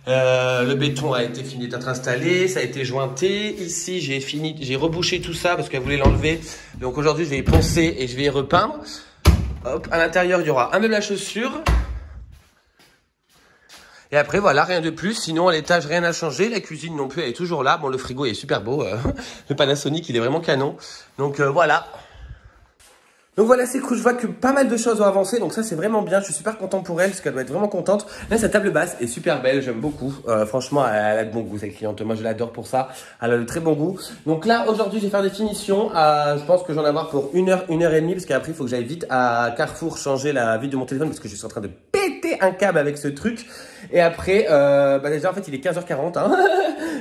Le béton a été fini d'être installé, ça a été jointé. Ici, j'ai rebouché tout ça parce qu'elle voulait l'enlever. Donc aujourd'hui, je vais y poncer et je vais y repeindre. Hop, à l'intérieur, il y aura un meuble à chaussures. Et après, voilà, rien de plus. Sinon, à l'étage, rien n'a changé. La cuisine non plus, elle est toujours là. Bon, le frigo est super beau. Le Panasonic, il est vraiment canon. Donc, voilà. Donc voilà, c'est cool, je vois que pas mal de choses ont avancé, donc ça c'est vraiment bien, je suis super content pour elle, parce qu'elle doit être vraiment contente. Là, sa table basse est super belle, j'aime beaucoup, franchement, elle a de bon goût cette cliente, moi je l'adore pour ça, elle a de très bon goût. Donc là, aujourd'hui, je vais faire des finitions, je pense que j'en ai avoir pour 1 heure, 1 heure et demie, parce qu'après, il faut que j'aille vite à Carrefour changer la vitre de mon téléphone, parce que je suis en train de péter un câble avec ce truc. Et après, déjà en fait il est 15h40, hein.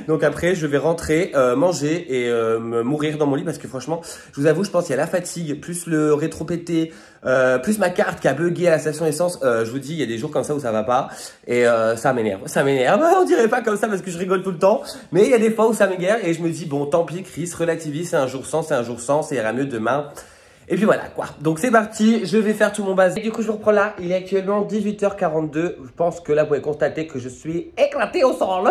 Donc après je vais rentrer, manger et me mourir dans mon lit parce que franchement, je vous avoue, je pense qu'il y a la fatigue, plus le rétro pété, plus ma carte qui a bugué à la station essence. Je vous dis, il y a des jours comme ça où ça va pas et ça m'énerve, On dirait pas comme ça parce que je rigole tout le temps, mais il y a des fois où ça m'énerve et je me dis bon, tant pis Chris, relativise, c'est un jour sans, ça ira mieux demain. Et puis voilà quoi, donc c'est parti, je vais faire tout mon basique. Du coup je vous reprends là, il est actuellement 18h42. Je pense que là vous pouvez constater que je suis éclaté au sol.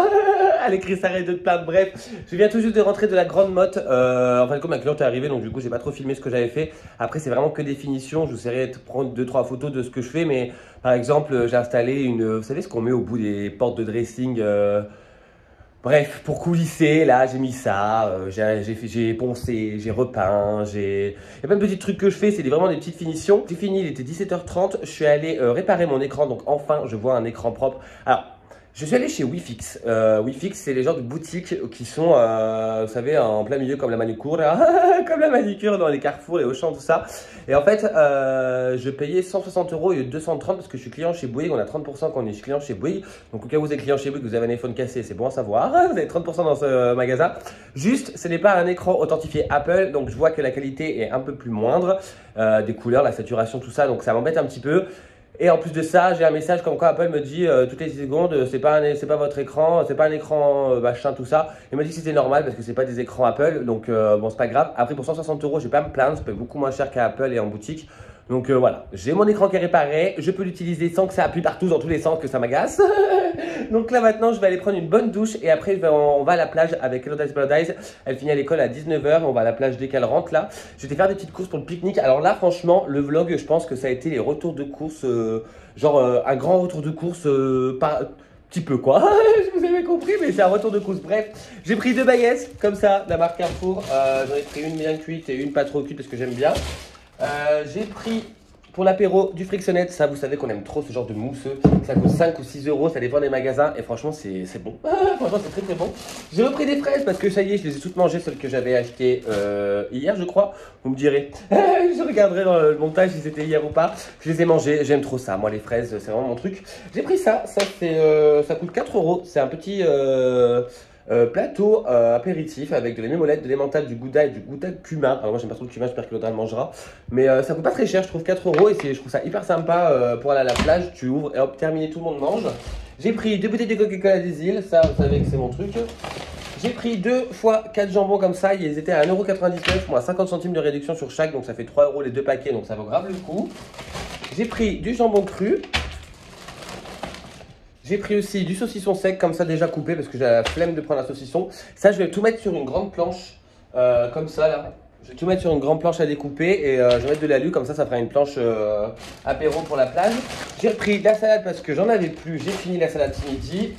Elle écrit ça de plein, bref. Je viens tout juste de rentrer de la Grande Motte. En fin de compte ma cliente est arrivée, donc du coup j'ai pas trop filmé ce que j'avais fait. Après c'est vraiment que des finitions, je vous essaierai de prendre 2-3 photos de ce que je fais. Mais par exemple j'ai installé une, vous savez ce qu'on met au bout des portes de dressing bref, pour coulisser, là, j'ai mis ça, j'ai poncé, j'ai repeint, il y a plein de petits trucs que je fais, c'est vraiment des petites finitions. J'ai fini, il était 17h30, je suis allé réparer mon écran, donc enfin, je vois un écran propre. Alors, je suis allé chez Wifix. Wifix, c'est les genres de boutiques qui sont, vous savez, en plein milieu comme la manucure, là. Comme la manucure dans les carrefours, les Auchan, tout ça. Et en fait, je payais 160 € et 230 parce que je suis client chez Bouygues. On a 30% quand on est client chez Bouygues. Donc, au cas où vous êtes client chez Bouygues, vous avez un iPhone cassé, c'est bon à savoir. Vous avez 30% dans ce magasin. Juste, ce n'est pas un écran authentifié Apple. Donc, je vois que la qualité est un peu plus moindre. Des couleurs, la saturation, tout ça. Donc, ça m'embête un petit peu. Et en plus de ça, j'ai un message comme quoi Apple me dit toutes les 10 secondes, c'est pas votre écran, c'est pas un écran machin, tout ça. Il m'a dit que c'était normal parce que c'est pas des écrans Apple, donc bon, c'est pas grave. Après, pour 160 €, je vais pas me plaindre, ça peut être beaucoup moins cher qu'à Apple et en boutique. Donc voilà, j'ai mon écran qui est réparé, je peux l'utiliser sans que ça appuie partout dans tous les sens, que ça m'agace. Donc là maintenant, je vais aller prendre une bonne douche et après on va à la plage avec Elodice Paradise. Elle finit à l'école à 19h, on va à la plage dès qu'elle rentre là. Je vais faire des petites courses pour le pique-nique. Alors là franchement, le vlog, je pense que ça a été les retours de course, un grand retour de course, pas... petit peu quoi, je vous avais compris, mais c'est un retour de course. Bref, j'ai pris 2 baguettes comme ça, de la marque Carrefour. J'en ai pris une bien cuite et une pas trop cuite parce que j'aime bien. J'ai pris pour l'apéro du Frictionnette, ça vous savez qu'on aime trop ce genre de mousseux, ça coûte 5 ou 6 €, ça dépend des magasins et franchement c'est bon, franchement c'est très très bon. J'ai repris des fraises parce que ça y est, je les ai toutes mangées, celles que j'avais achetées hier je crois, vous me direz, je regarderai dans le montage si c'était hier ou pas, je les ai mangées, j'aime trop ça, moi les fraises c'est vraiment mon truc. J'ai pris ça, ça coûte 4 €, c'est un petit... plateau apéritif avec de l'émolette, de l'emmental, du gouda et du gouda de cumin. Alors moi j'aime pas trop le cumin, j'espère que l'autre le mangera. Mais ça coûte pas très cher, je trouve 4 € et je trouve ça hyper sympa pour aller à la plage. Tu ouvres et hop, terminé, tout le monde mange. J'ai pris 2 bouteilles de Coca-Cola des îles, ça vous savez que c'est mon truc. J'ai pris 2 fois 4 jambons comme ça, ils étaient à 1,99 €, moi 50 centimes de réduction sur chaque, donc ça fait 3 € les 2 paquets, donc ça vaut grave le coup. J'ai pris du jambon cru. J'ai pris aussi du saucisson sec comme ça déjà coupé parce que j'ai la flemme de prendre un saucisson. Ça, je vais tout mettre sur une grande planche comme ça là. Je vais tout mettre sur une grande planche à découper et je vais mettre de l'alu comme ça fera une planche apéro pour la plage. J'ai pris de la salade parce que j'en avais plus. J'ai fini la salade ce midi.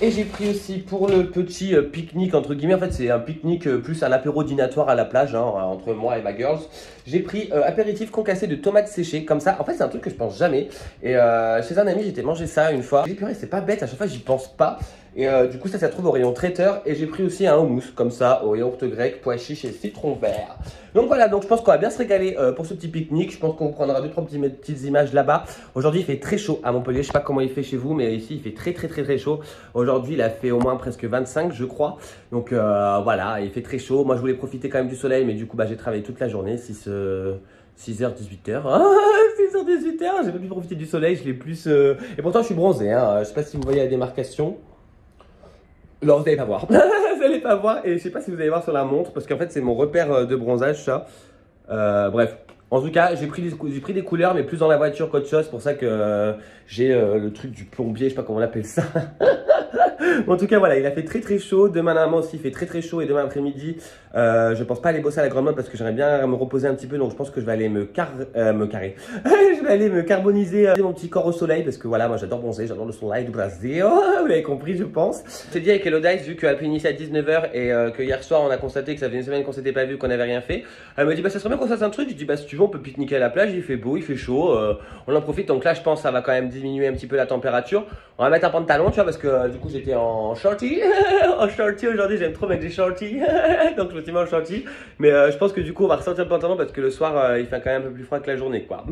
Et j'ai pris aussi pour le petit pique-nique entre guillemets, en fait c'est un pique-nique plus un apéro dînatoire à la plage hein, entre moi et ma girls. J'ai pris apéritif concassé de tomates séchées comme ça, en fait c'est un truc que je pense jamais. Et chez un ami j'étais mangé ça une fois. J'ai dit purée c'est pas bête, à chaque fois j'y pense pas. Et du coup ça se trouve au rayon traiteur. Et j'ai pris aussi un houmous comme ça au yaourt grec, pois chiches et citron vert. Donc voilà, donc je pense qu'on va bien se régaler pour ce petit pique-nique. Je pense qu'on prendra 2-3 petites images là-bas. Aujourd'hui il fait très chaud à Montpellier, je sais pas comment il fait chez vous, mais ici il fait très chaud. Aujourd'hui il a fait au moins presque 25 je crois. Donc voilà, il fait très chaud. Moi je voulais profiter quand même du soleil, mais du coup j'ai travaillé toute la journée, 6h, 18h. Ah, 6h, 18h, j'ai pas pu profiter du soleil, je l'ai plus... Et pourtant je suis bronzé, hein. Je sais pas si vous voyez la démarcation. Non, vous n'allez pas voir. Vous n'allez pas voir. Et je sais pas si vous allez voir sur la montre, parce qu'en fait c'est mon repère de bronzage ça. Bref. En tout cas, j'ai pris des couleurs, mais plus dans la voiture qu'autre chose. C'est pour ça que j'ai le truc du plombier, je sais pas comment on appelle ça. En tout cas, voilà, il a fait très chaud. Demain, normalement aussi, il fait très chaud. Et demain après-midi, je pense pas aller bosser à la Grande Motte parce que j'aimerais bien me reposer un petit peu. Donc, je pense que je vais aller me carrer. Je vais aller me carboniser mon petit corps au soleil parce que voilà, moi j'adore bronzer, j'adore le soleil du Brésil. Vous l'avez compris, je pense. C'est dit avec Elodice, vu qu'elle finissait à 19h et que hier soir, on a constaté que ça faisait une semaine qu'on s'était pas vu, qu'on n'avait rien fait. Elle me dit, bah ça serait bien qu'on fasse un truc. Je dis, bah si tu veux, on peut pique-niquer à la plage. Il fait beau, il fait chaud. On en profite. Donc là, je pense que ça va quand même diminuer un petit peu la température. On va mettre un pantalon, tu vois, parce que du coup, j'étais en shorty. En shorty aujourd'hui, j'aime trop mettre des shorties. Donc je me suis mis en shorty. Mais je pense que du coup, on va ressortir le pantalon parce que le soir, il fait quand même un peu plus froid que la journée, quoi.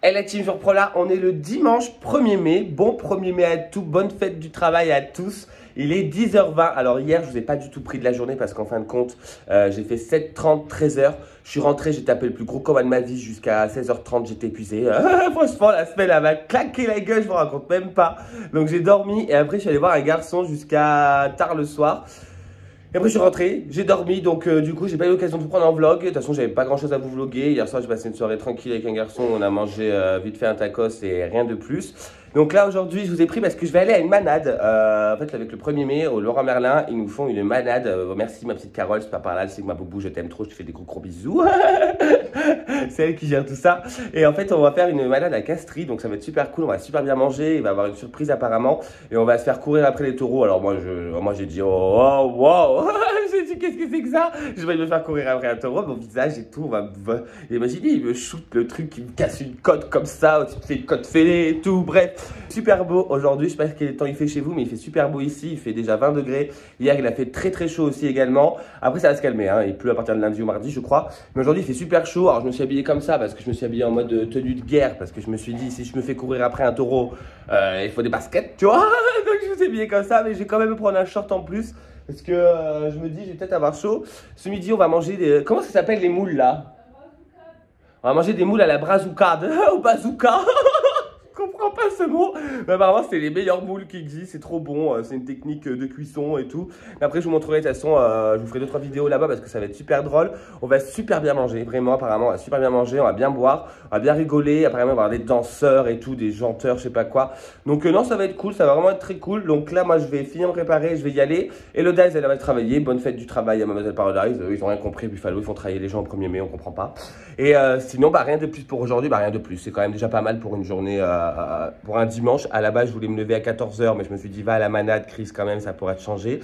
Et la team, je reprends là, on est le dimanche 1er mai. Bon 1er mai à tous, bonne fête du travail à tous. Il est 10h20. Alors hier, je vous ai pas du tout pris de la journée parce qu'en fin de compte, j'ai fait 7h30, 13h. Je suis rentré, j'ai tapé le plus gros combat de ma vie jusqu'à 16h30, j'étais épuisé. Franchement, la semaine, elle m'a claqué la gueule, je vous raconte même pas. Donc j'ai dormi et après, je suis allé voir un garçon jusqu'à tard le soir. Et après je suis rentré, j'ai dormi, donc du coup j'ai pas eu l'occasion de vous prendre en vlog. De toute façon j'avais pas grand chose à vous vlogger. Hier soir j'ai passé une soirée tranquille avec un garçon, on a mangé vite fait un tacos et rien de plus. Donc là aujourd'hui je vous ai pris parce que je vais aller à une manade. En fait avec le 1er mai au Leroy Merlin, ils nous font une manade. Merci ma petite Carole, c'est pas par là, c'est que ma boubou, je t'aime trop, je te fais des gros bisous. C'est elle qui gère tout ça. Et en fait on va faire une manade à Castries, donc ça va être super cool, on va super bien manger, il va y avoir une surprise apparemment. Et on va se faire courir après les taureaux. Alors moi j'ai dit oh wow. J'ai dit qu'est-ce que c'est que ça? Je vais me faire courir après un taureau, mon visage et tout. Imaginez, il me shoot le truc, il me casse une côte comme ça, il me fait une côte fêlée et tout. Bref, super beau aujourd'hui. Je sais pas quel temps il fait chez vous, mais il fait super beau ici. Il fait déjà 20 degrés. Hier, il a fait très chaud aussi également. Après, ça va se calmer. Hein. Il pleut à partir de lundi ou mardi, je crois. Mais aujourd'hui, il fait super chaud. Alors, je me suis habillé comme ça parce que je me suis habillé en mode tenue de guerre. Parce que je me suis dit, si je me fais courir après un taureau, il faut des baskets, tu vois. Donc, je me suis habillé comme ça, mais je vais quand même me prendre un short en plus. Parce que je me dis, je vais peut-être avoir chaud. Ce midi, on va manger des... Comment ça s'appelle les moules là? On va manger des moules à la brazoukade. Au bazooka. Je comprends pas ce mot. Mais apparemment, c'est les meilleurs moules qui existent. C'est trop bon. C'est une technique de cuisson et tout. Mais après, je vous montrerai. De toute façon, je vous ferai 2-3 vidéos là-bas parce que ça va être super drôle. On va super bien manger. Vraiment, apparemment, on va super bien manger. On va bien boire. On va bien rigoler. Apparemment, on va avoir des danseurs et tout, des chanteurs, je sais pas quoi. Donc, non, ça va être cool. Ça va vraiment être très cool. Donc là, moi, je vais finir de me préparer. Je vais y aller. Et le Dice, elle va travailler. Bonne fête du travail à Mademoiselle Paradise. Ils ont rien compris. Buffalo, ils font travailler les gens au 1er mai. On comprend pas. Et sinon, bah, rien de plus pour aujourd'hui. Bah, rien de plus. C'est quand même déjà pas mal pour une journée, pour un dimanche. À la base, je voulais me lever à 14h, mais je me suis dit, va à la manade, Chris, quand même, ça pourrait te changer.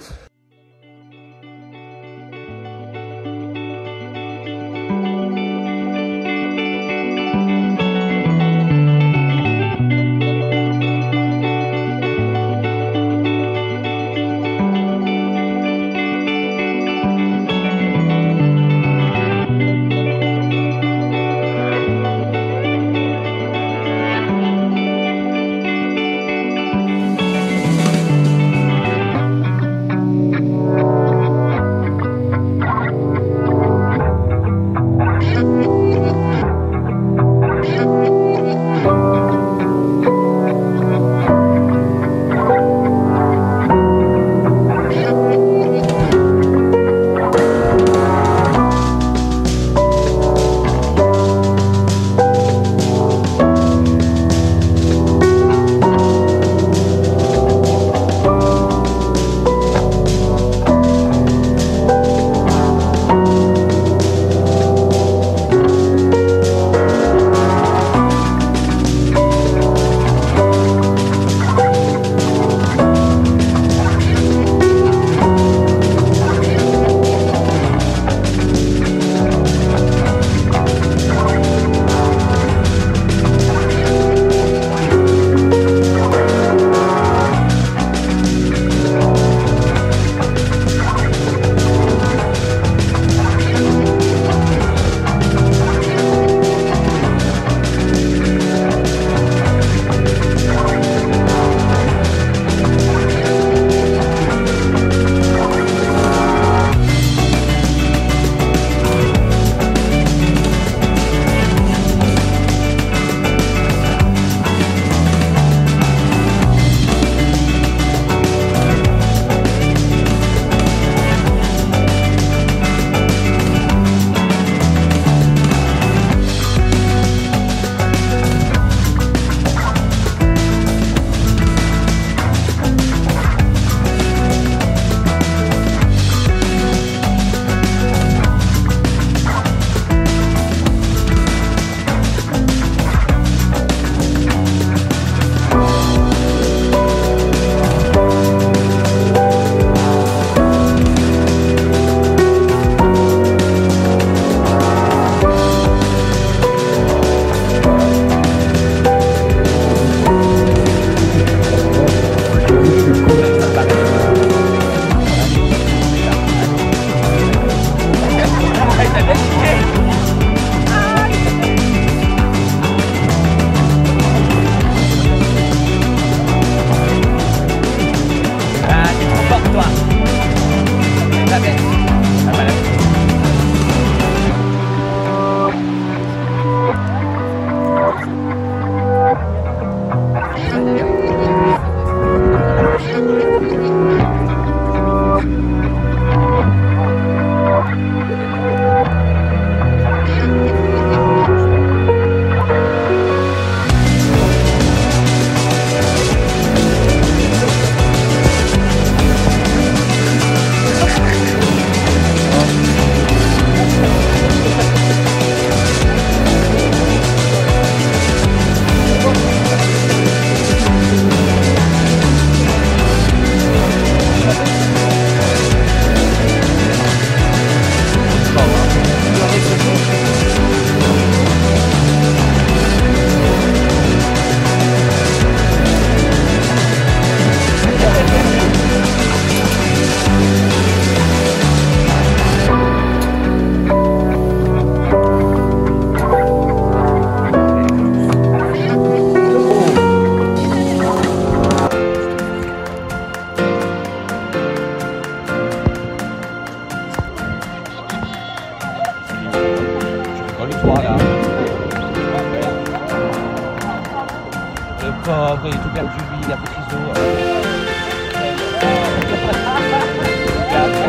pauvre, il est tout perdu, lui, il a pris ciseaux.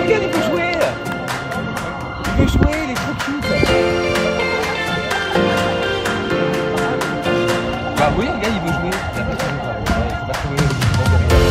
Regarde, il veut jouer. Il veut jouer, il est trop cute. Bah oui, regarde, il veut jouer. Il a pas trouvé, il faut pas trouver.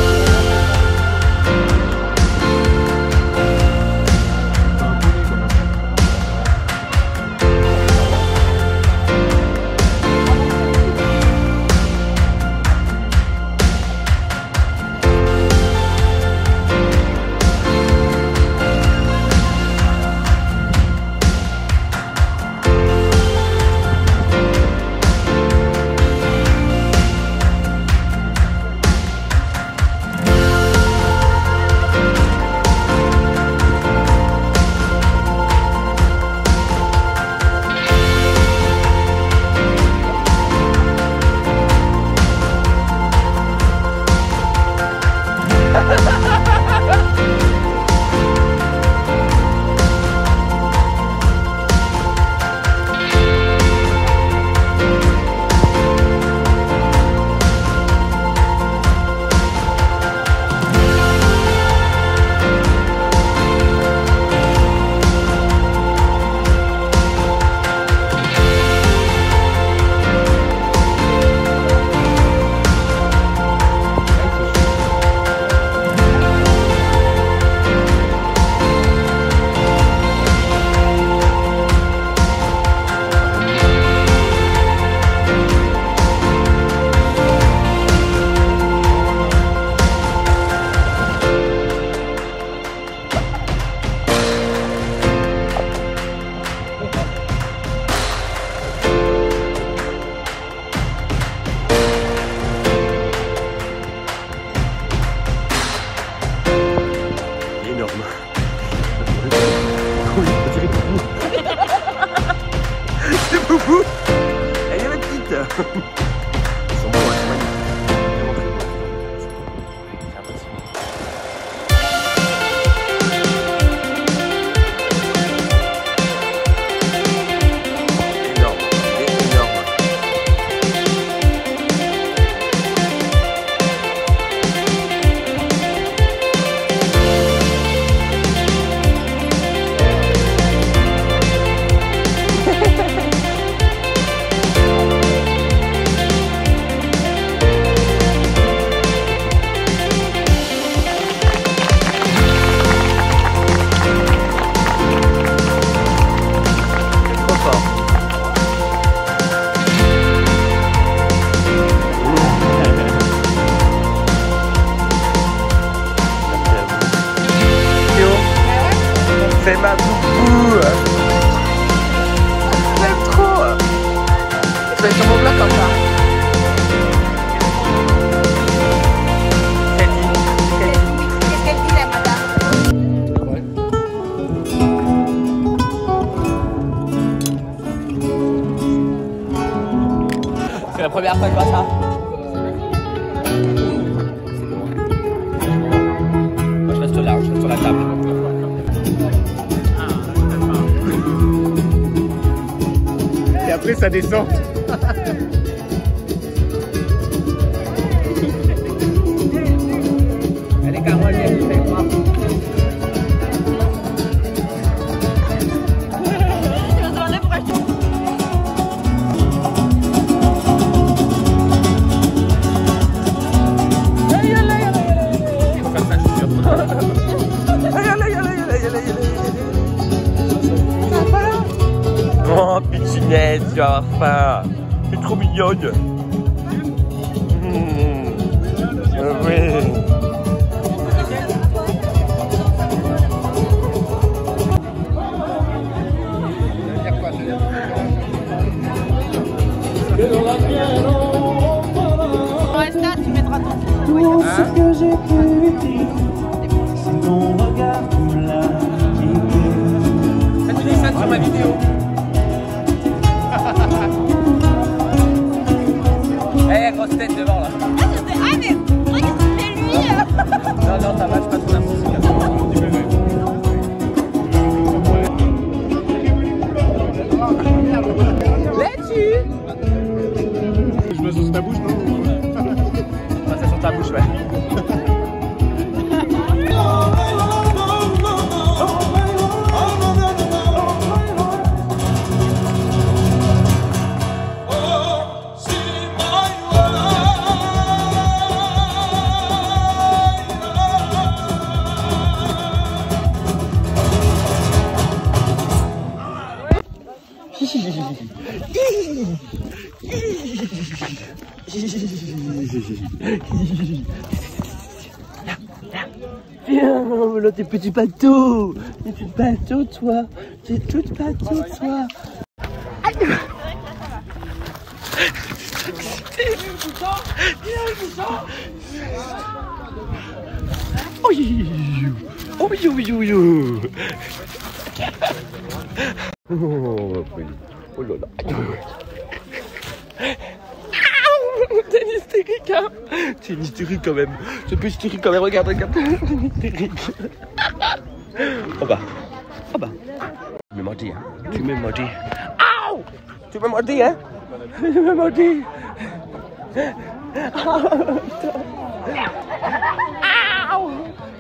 C'est Boubou. Elle est la petite. Ils sont beaux, c'est magnifique. C'est impressionnant. Énorme, énorme. C'est ma boubou. Je l'aime trop. Je vais être sur mon bloc comme ça. Qu'est-ce qu'elle dit la madame? C'est la première fois que je vois ça. Moi je reste là, je reste sur la table. Et après ça descend. Elle est carrément liée, je sais pas. Oh, pitchinette, tu vas avoir faim. Tu es trop mignonne. Oui. Pour Insta, tu mettras ton Hein? que j'ai pu dire, c'est ton regard qui me l'a guidé. Ça te dit ça sur ma vidéo. Viens, là, tes petits bateaux. Tes petits bateaux, toi. T'es toute bateau, toi. Oh, oh là là. T'es une hystérique, hein. T'es une hystérique quand même. T'es un peu hystérique quand même, regarde, regarde. T'es une hystérique. Oh bah. Oh bah. Tu m'as mordi, hein. Tu m'as mordi. Aouh. Tu m'as mordi, hein. Tu m'as mordi.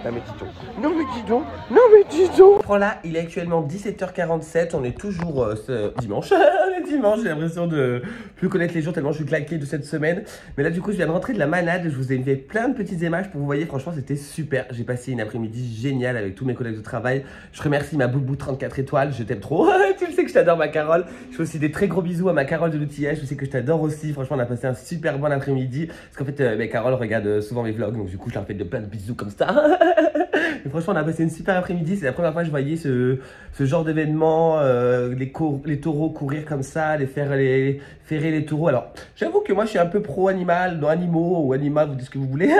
Non mais dis donc, non mais dis donc, non mais dis donc. Voilà, il est actuellement 17h47, on est toujours ce dimanche. On est dimanche, j'ai l'impression de plus connaître les jours tellement je suis claqué de cette semaine. Mais là du coup je viens de rentrer de la manade, je vous ai fait plein de petites images pour vous voyez, franchement c'était super. J'ai passé une après-midi géniale avec tous mes collègues de travail. Je remercie ma boubou 34 étoiles, je t'aime trop. Tu le sais que je t'adore ma Carole. Je fais aussi des très gros bisous à ma Carole de l'outillage, je sais que je t'adore aussi. Franchement on a passé un super bon après-midi. Parce qu'en fait ma Carole regarde souvent mes vlogs, donc du coup je leur fais de plein de bisous comme ça. Et franchement, on a passé une super après-midi. C'est la première fois que je voyais ce genre d'événement, les taureaux courir comme ça, ferrer les taureaux. Alors, j'avoue que moi, je suis un peu pro-animal, dans animaux ou animal, vous dites ce que vous voulez.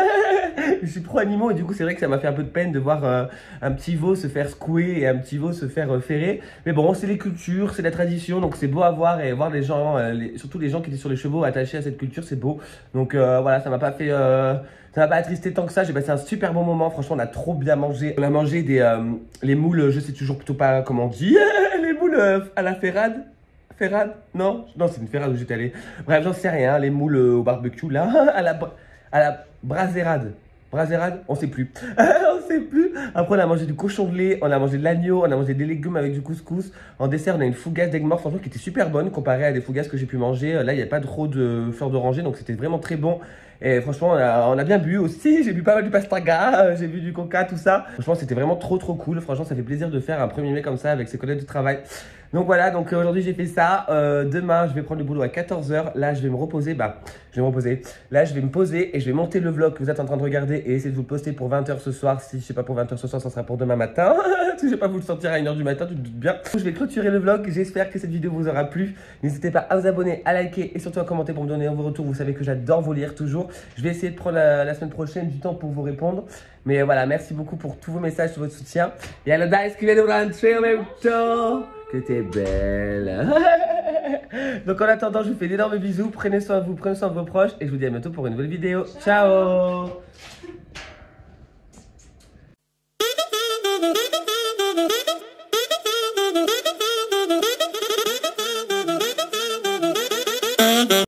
Je suis pro-animaux et du coup, c'est vrai que ça m'a fait un peu de peine de voir un petit veau se faire secouer et un petit veau se faire ferrer. Mais bon, c'est les cultures, c'est la tradition, donc c'est beau à voir et voir les gens, surtout les gens qui étaient sur les chevaux attachés à cette culture, c'est beau. Donc voilà, ça m'a pas fait... ça m'a pas attristé tant que ça, j'ai passé un super bon moment, franchement on a trop bien mangé. On a mangé les moules, je sais toujours plutôt pas comment on dit, les moules à la ferrade. Ferrade? Non, c'est une ferrade où j'étais allé. Bref, j'en sais rien, les moules au barbecue là, à la braserade. Braserade, on sait plus. On sait plus. Après, on a mangé du cochon de lait, on a mangé de l'agneau, on a mangé des légumes avec du couscous. En dessert, on a une fougasse d'aigle mort, franchement, qui était super bonne comparée à des fougasses que j'ai pu manger. Là, il n'y a pas trop de fleurs d'oranger, donc c'était vraiment très bon. Et franchement, on a bien bu aussi. J'ai bu pas mal du pastaga, j'ai bu du coca, tout ça. Franchement, c'était vraiment trop cool. Franchement, ça fait plaisir de faire un 1er mai comme ça avec ses collègues de travail. Donc voilà, donc aujourd'hui j'ai fait ça. Demain, je vais prendre le boulot à 14h. Là, je vais me reposer. Je vais me reposer. Là, je vais me poser et je vais monter le vlog que vous êtes en train de regarder et essayer de vous le poster pour 20h ce soir. Si je sais pas pour 20h ce soir, ça sera pour demain matin. Si je vais pas vous le sortir à 1h du matin, tu te doutes bien. Je vais clôturer le vlog. J'espère que cette vidéo vous aura plu. N'hésitez pas à vous abonner, à liker et surtout à commenter pour me donner vos retours. Vous savez que j'adore vous lire toujours. Je vais essayer de prendre la semaine prochaine du temps pour vous répondre. Mais voilà, merci beaucoup pour tous vos messages, tout votre soutien. Et à la dice qui vient de rentrer en même temps. Que t'es belle. Donc en attendant, je vous fais d'énormes bisous. Prenez soin de vous, prenez soin de vos proches. Et je vous dis à bientôt pour une nouvelle vidéo. Ciao.